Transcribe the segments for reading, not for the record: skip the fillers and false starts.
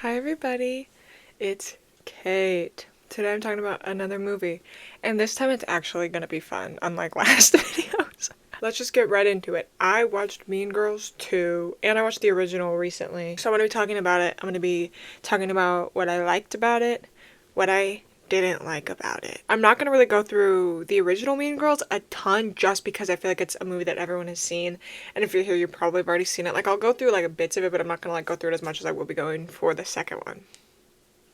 Hi everybody, it's Kate. Today I'm talking about another movie, and this time it's actually gonna be fun, unlike last videos. Let's just get right into it. I watched Mean Girls 2, and I watched the original recently, so I'm gonna be talking about it. I'm gonna be talking about what I liked about it, what I didn't like about it. I'm not gonna really go through the original Mean Girls a ton just because I feel like it's a movie that everyone has seen, and if you're here you probably have already seen it. Like I'll go through like bits of it, but I'm not gonna like go through it as much as I will be going for the second one.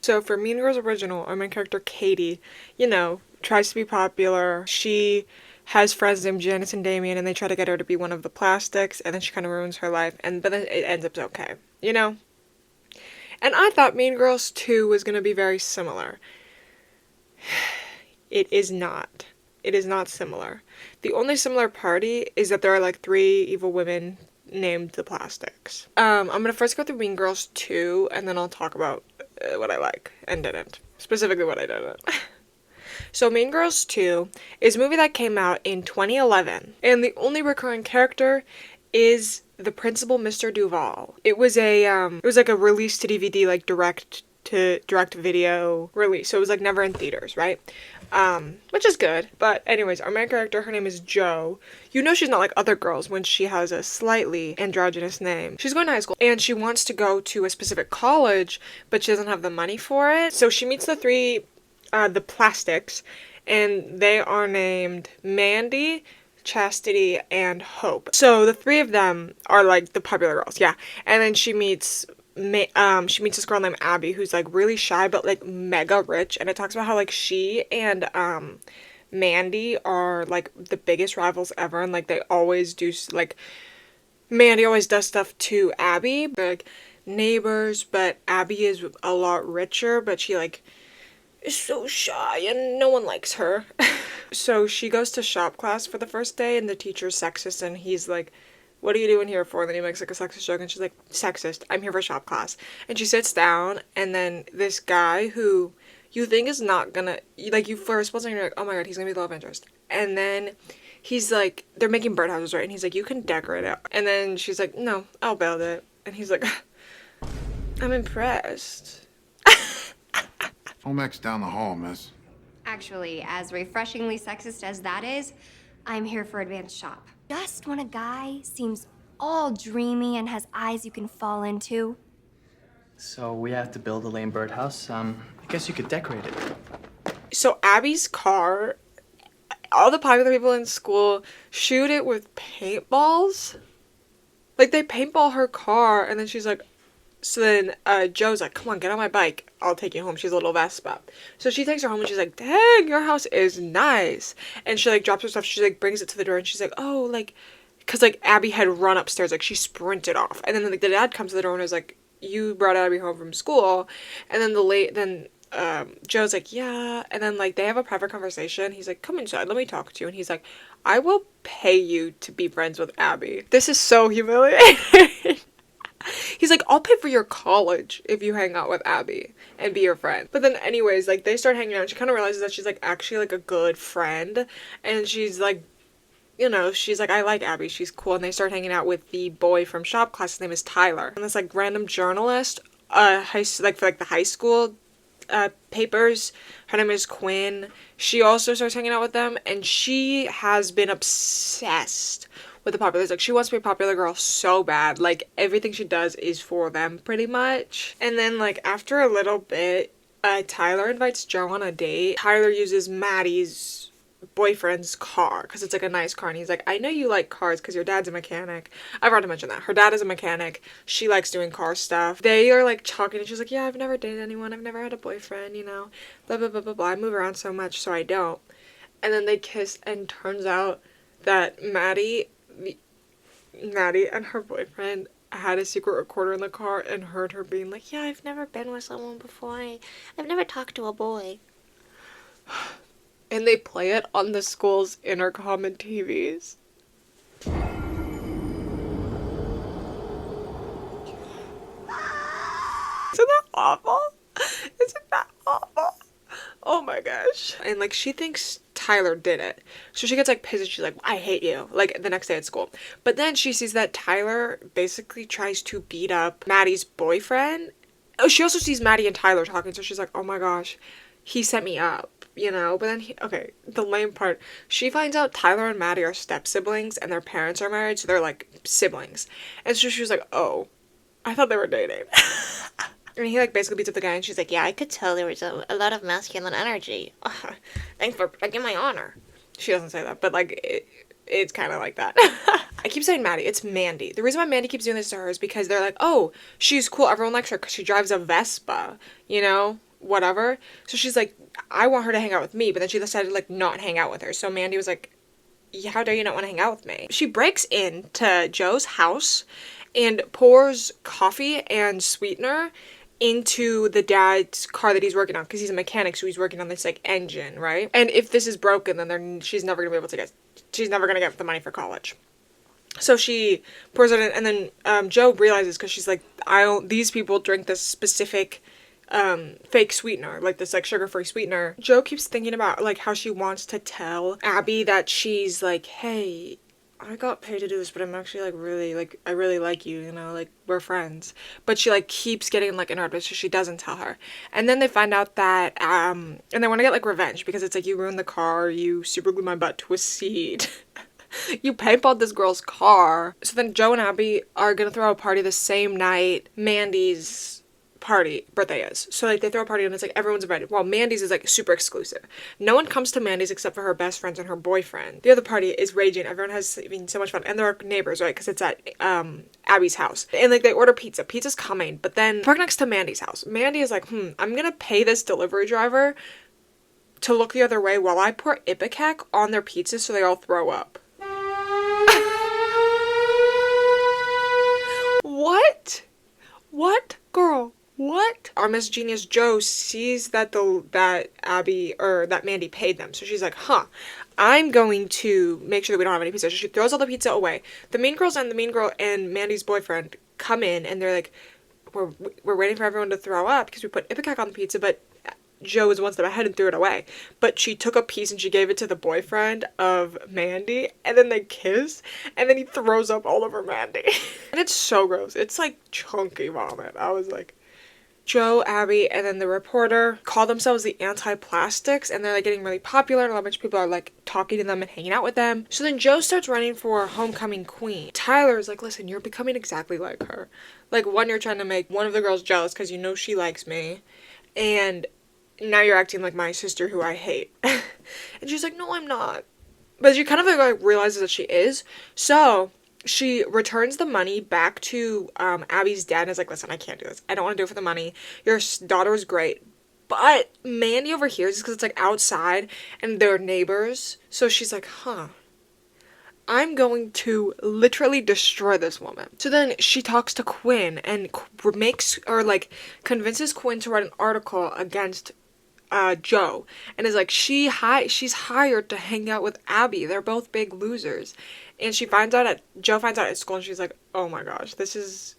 So for Mean Girls original, our main character Katie, tries to be popular. She has friends named Janice and Damien, and they try to get her to be one of the plastics, and then she kind of ruins her life, but then it ends up okay, you know? And I thought Mean Girls 2 was gonna be very similar. It is not. It is not similar. The only similar party is that there are like three evil women named the Plastics. I'm gonna first go through Mean Girls 2, and then I'll talk about what I like and didn't. Specifically what I didn't. So Mean Girls 2 is a movie that came out in 2011, and the only recurring character is the principal, Mr. Duval. It was like a release to DVD, like direct video release. So it was like never in theaters, right? Which is good. But anyways, our main character, her name is Jo. You know she's not like other girls when she has a slightly androgynous name. She's going to high school and she wants to go to a specific college, but she doesn't have the money for it. So she meets the Plastics, and they are named Mandy, Chastity, and Hope. So the three of them are like the popular girls, yeah. And then she meets this girl named Abby who's like really shy but like mega rich, and it talks about how like she and Mandy are like the biggest rivals ever, and like they always do like Mandy always does stuff to Abby. They're like neighbors, but Abby is a lot richer, but she like is so shy and no one likes her. So she goes to shop class for the first day, and the teacher's sexist, and he's like, what are you doing here for? And then he makes like a sexist joke, and she's like, sexist, I'm here for shop class. And she sits down, and then this guy who you think is not gonna, like, you first wasn't, you're like, oh my god, he's gonna be the love interest. And then he's like, they're making birdhouses, right? And he's like, you can decorate it. And then she's like, no, I'll build it. And he's like, I'm impressed. Home ec's down the hall, miss. Actually, as refreshingly sexist as that is, I'm here for advanced shop. Just when a guy seems all dreamy and has eyes you can fall into. So we have to build a lame birdhouse. I guess you could decorate it. So Abby's car, all the popular people in school shoot it with paintballs. Like they paintball her car, and then she's like, so then Jo's like, come on, get on my bike. I'll take you home. She's a little Vespa. So she takes her home, and she's like, dang, your house is nice. And she like drops her stuff. She like brings it to the door, and she's like, oh, like, because like Abby had run upstairs, like she sprinted off. And then like the dad comes to the door and is like, you brought Abby home from school. And then Jo's like, yeah. And then like they have a private conversation. He's like, come inside, let me talk to you. And he's like, I will pay you to be friends with Abby. This is so humiliating. He's like, I'll pay for your college if you hang out with Abby and be your friend. But then anyways, like they start hanging out, and she kind of realizes that she's like actually like a good friend, and she's like, she's like, I like Abby, she's cool. And they start hanging out with the boy from shop class. His name is Tyler, and this like random journalist for like the high school papers. Her name is Quinn. She also starts hanging out with them, and she has been obsessed with the populars. Like, she wants to be a popular girl so bad. Like, everything she does is for them, pretty much. And then, like, after a little bit, Tyler invites Jo on a date. Tyler uses Maddie's boyfriend's car, because it's, like, a nice car. And he's like, I know you like cars because your dad's a mechanic. I've already mentioned that. Her dad is a mechanic. She likes doing car stuff. They are, like, talking, and she's like, yeah, I've never dated anyone. I've never had a boyfriend, blah, blah, blah, blah, blah. I move around so much, so I don't. And then they kiss, and turns out that Maddie and her boyfriend had a secret recorder in the car and heard her being like, yeah, I've never been with someone before. I've never talked to a boy. And they play it on the school's intercom and TVs. Isn't that awful? Isn't that awful? Oh my gosh. And like she thinks Tyler did it. So she gets like pissed and she's like, I hate you. Like the next day at school. But then she sees that Tyler basically tries to beat up Maddie's boyfriend. Oh, she also sees Maddie and Tyler talking, so she's like, oh my gosh, he set me up, you know? But then, okay, the lame part, she finds out Tyler and Maddie are step-siblings, and their parents are married, so they're, like, siblings. And so she was like, oh, I thought they were dating. And he, like, basically beats up the guy, and she's like, yeah, I could tell there was a lot of masculine energy. Thanks for protecting my honor. She doesn't say that, but, like, it's kind of like that. I keep saying Maddie. It's Mandy. The reason why Mandy keeps doing this to her is because they're like, oh, she's cool. Everyone likes her because she drives a Vespa, you know? Whatever. So she's like, I want her to hang out with me, but then she decided to, like, not hang out with her. So Mandy was like, how dare you not want to hang out with me? She breaks into Joe's house and pours coffee and sweetener into the dad's car that he's working on because he's a mechanic, so he's working on this, like, engine, right? And if this is broken, then she's never gonna get the money for college. So she pours it in, and then Joe realizes, because she's like, these people drink this specific fake sweetener, like this, like, sugar-free sweetener. Joe keeps thinking about, like, how she wants to tell Abby that she's like, hey, I got paid to do this, but I'm actually, like, really, like, I really like you, you know, like, we're friends. But she, like, keeps getting, like, interrupted, so she doesn't tell her. And then they find out that, and they want to get, like, revenge, because it's like, you ruined the car, you super glued my butt to a seat. You paintballed this girl's car. So then Joe and Abby are gonna throw a party the same night Mandy's birthday is. So, like, they throw a party and it's like everyone's invited. Well, Mandy's is, like, super exclusive. No one comes to Mandy's except for her best friends and her boyfriend. The other party is raging. Everyone has, I mean, so much fun. And they're neighbors, right? Because it's at Abby's house. And, like, they order pizza. Pizza's coming. But then park next to Mandy's house. Mandy is like, I'm gonna pay this delivery driver to look the other way while I pour Ipecac on their pizza so they all throw up. What? Girl, what? Our Miss Genius Joe sees that Mandy paid them. So she's like, I'm going to make sure that we don't have any pizza. So she throws all the pizza away. The mean girl and Mandy's boyfriend come in and they're like, we're waiting for everyone to throw up because we put Ipecac on the pizza, but Joe was one step ahead and threw it away. But she took a piece and she gave it to the boyfriend of Mandy, and then they kiss, and then he throws up all over Mandy. And it's so gross. It's like chunky vomit. I was like, Joe, Abby, and then the reporter call themselves the Anti-Plastics, and they're, like, getting really popular, and a bunch of people are, like, talking to them and hanging out with them. So then Joe starts running for homecoming queen. Tyler's like, listen, you're becoming exactly like her. Like, one, you're trying to make one of the girls jealous because you know she likes me, and now you're acting like my sister who I hate. And she's like, no, I'm not. But she kind of, like, realizes that she is. So she returns the money back to Abby's dad and is like, listen, I can't do this. I don't want to do it for the money. Your daughter is great. But Mandy overhears this because it's, like, outside and they're neighbors. So she's like, I'm going to literally destroy this woman. So then she talks to Quinn and convinces Quinn to write an article against Joe, and is like, she's hired to hang out with Abby. They're both big losers. And Joe finds out at school, and she's like, oh my gosh, this is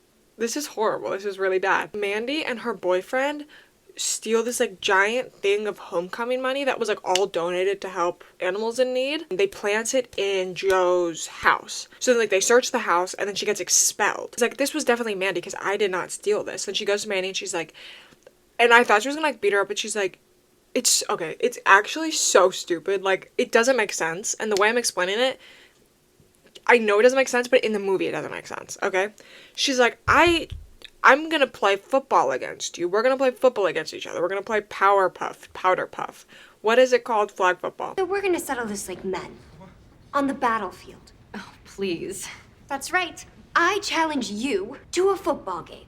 horrible. This is really bad. Mandy and her boyfriend steal this, like, giant thing of homecoming money that was, like, all donated to help animals in need. They plant it in Joe's house. So then, like, they search the house, and then she gets expelled. It's like, this was definitely Mandy because I did not steal this. Then she goes to Mandy and she's like, and I thought she was gonna, like, beat her up, but she's like, it's actually so stupid. Like, it doesn't make sense. And the way I'm explaining it, I know it doesn't make sense, but in the movie it doesn't make sense, okay? She's like, I'm gonna play football against you. We're gonna play football against each other. We're gonna play powder puff. What is it called? Flag football. So we're gonna settle this like men. On the battlefield. Oh, please. That's right. I challenge you to a football game.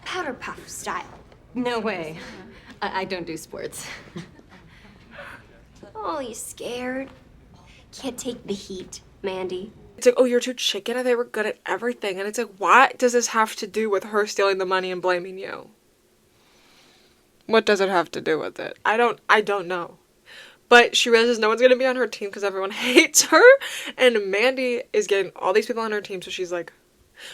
Powder puff style. No way. I don't do sports. Oh, you scared? Can't take the heat, Mandy. It's like, oh, you're too chicken. I thought you were good at everything. And it's like, what does this have to do with her stealing the money and blaming you? What does it have to do with it? I don't know. But she realizes no one's going to be on her team because everyone hates her. And Mandy is getting all these people on her team, so she's like...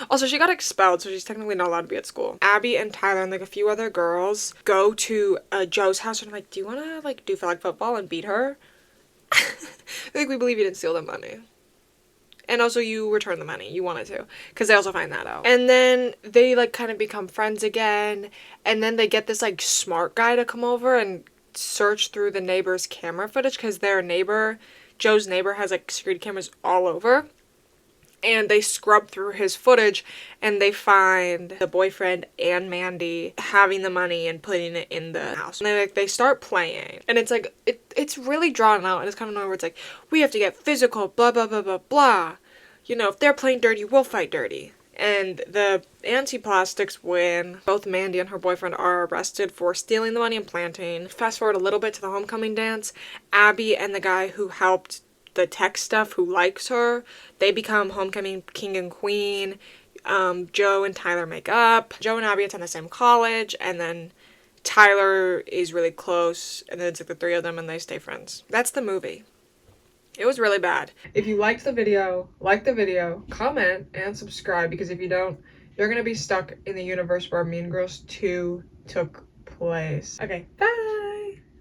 Also, she got expelled, so she's technically not allowed to be at school. Abby and Tyler and, like, a few other girls go to Joe's house and I'm like, do you want to, like, do flag football and beat her? Like, we believe you didn't steal the money. And also you return the money. You wanted to. Because they also find that out. And then they like kind of become friends again. And then they get this like smart guy to come over and search through the neighbor's camera footage. Because their neighbor, Joe's neighbor, has like security cameras all over. And they scrub through his footage and they find the boyfriend and Mandy having the money and putting it in the house. And they start playing. And it's like, it's really drawn out. And it's kind of annoying where it's like, we have to get physical, blah, blah, blah, blah, blah. You know, if they're playing dirty, we'll fight dirty. And the anti-plastics win. Both Mandy and her boyfriend are arrested for stealing the money and planting. Fast forward a little bit to the homecoming dance. Abby and the guy who helped the tech stuff, who likes her, they become homecoming king and queen. Joe and Tyler make up. Joe and Abby attend the same college, and then Tyler is really close, and then it's like the three of them and they stay friends. That's the movie. It was really bad. If you liked the video, like the video, comment, and subscribe, because if you don't, you're gonna be stuck in the universe where Mean Girls 2 took place. Okay, bye!